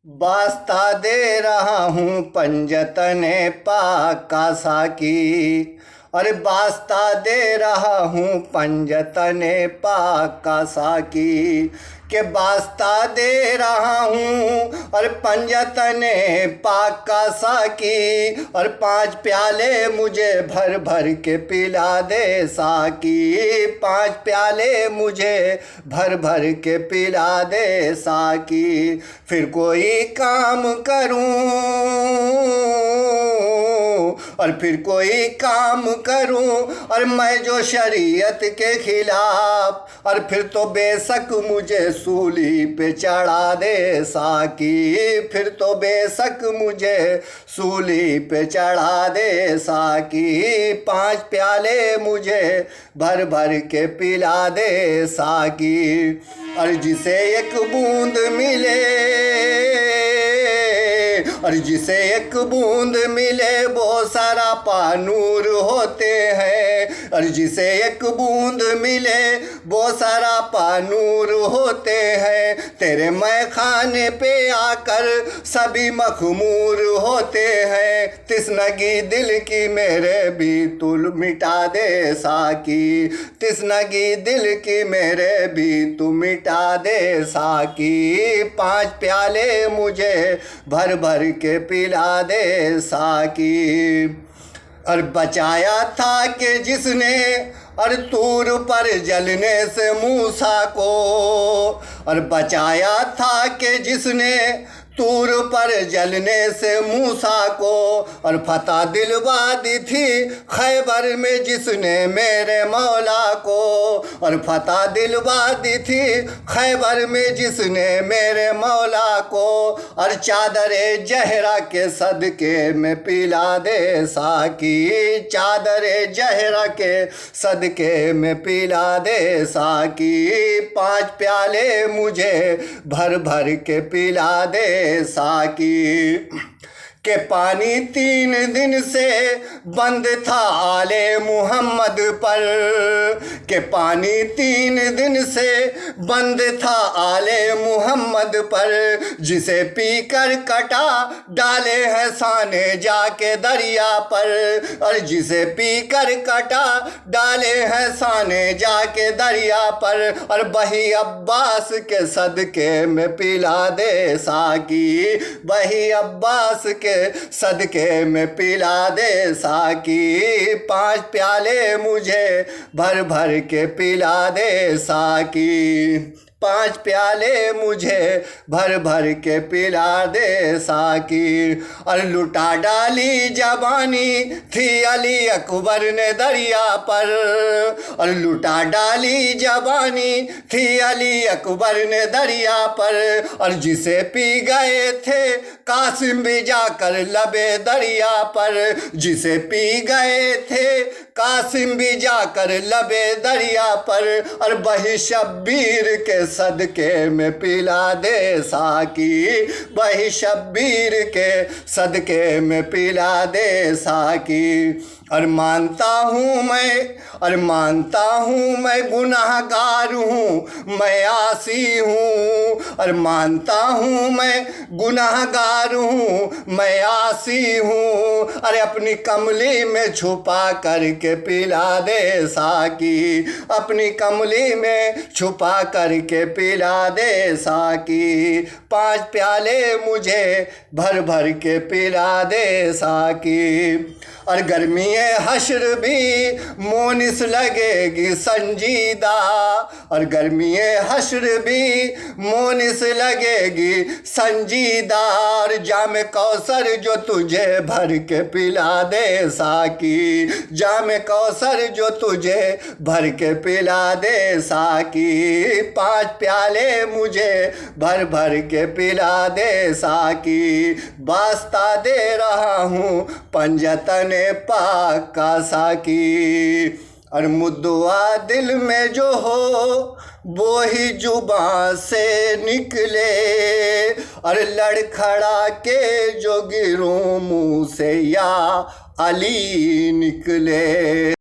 वास्ता दे रहा हूँ पंजतने पाक का साकी। अरे वास्ता दे रहा हूँ पंजतने पाक का साकी के वास्ता दे रहा हूँ और पंजतने पाक का साकी। और 5 प्याले मुझे भर भर के पिला दे साकी। 5 प्याले मुझे भर भर के पिला दे साकी। फिर कोई काम करूं और फिर कोई काम करूं और मैं जो शरीयत के खिलाफ, और फिर तो बेशक मुझे सूली पे चढ़ा दे साकी। फिर तो बेशक मुझे सूली पे चढ़ा दे साकी। 5 प्याले मुझे भर भर के पिला दे साकी। और जिसे एक बूंद मिले, और जिसे एक बूंद मिले वो सारा पानूर होते हैं। और जिसे एक बूंद मिले वो सारा पानूर होते हैं। तेरे मैं खाने पे आकर सभी मखमूर होते हैं। तिस्नगी दिल की मेरे भी तुल मिटा दे साकी। तिस्नगी दिल की मेरे भी तू मिटा दे साकी। 5 प्याले मुझे भर भर के पिला दे साकी। और बचाया था कि जिसने और तूर पर जलने से मूसा को, और बचाया था कि जिसने तूर पर जलने से मूसा को, और फतह दिलवा दी थी खैबर में जिसने मेरे मौला को। और फतह दिलवा दी थी खैबर में जिसने मेरे मौला को। और चादरे जहरा के सदके में पिला दे साकी। चादरे जहरा के सदके में पिला दे साकी। 5 प्याले मुझे भर भर के पिला दे साकी। के पानी 3 दिन से बंद था आले मुहम्मद पर। के पानी 3 दिन से बंद था आले मुहम्मद पर। जिसे पीकर कटा डाले हैं साने जाके दरिया पर। और जिसे पीकर कटा डाले हैं साने जाके दरिया पर। और बही अब्बास के सदके में पिला दे साकी। बही अब्बास के सदके में पिला दे साकी। 5 प्याले मुझे भर भर के पिला दे साकी। 5 प्याले मुझे भर भर के पिला दे साकी। और लुटा डाली जवानी थी अली अकबर ने दरिया पर। और लुटा डाली जवानी थी अली अकबर ने दरिया पर। और जिसे पी गए थे कासिम भी जाकर लबे दरिया पर। जिसे पी गए थे कासिम भी जाकर लबे दरिया पर। और बही शब्बीर के सदके में पिला दे साकी। बही शब्बीर के सदके में पिला दे साकी। और मानता हूँ मैं, और मानता हूँ मैं गुनाहगार हूँ, मैं आसी हूँ। और मानता हूँ मैं गुनाहगार हूँ, मैं आसी हूँ। अरे अपनी कमली में छुपा करके पिला दे साकी। अपनी कमली में छुपा करके पिला दे साकी। 5 प्याले मुझे भर भर के पिला दे साकी। और गर्मी हश्र भी मोनिस लगेगी संजीदा। और गर्मी हश्र भी मोनिस लगेगी संजीदा। और जाम कौसर जो तुझे भर के पिला दे साकी। जाम कौसर जो तुझे भर के पिला दे साकी। 5 प्याले मुझे भर भर के पिला दे साकी। वास्ता दे रहा हूँ पंजतने पाक का साकी। और मुद्दुआ दिल में जो हो वो ही जुबां से निकले। और लड़खड़ा के जो गिरूं मुँह से या अली निकले।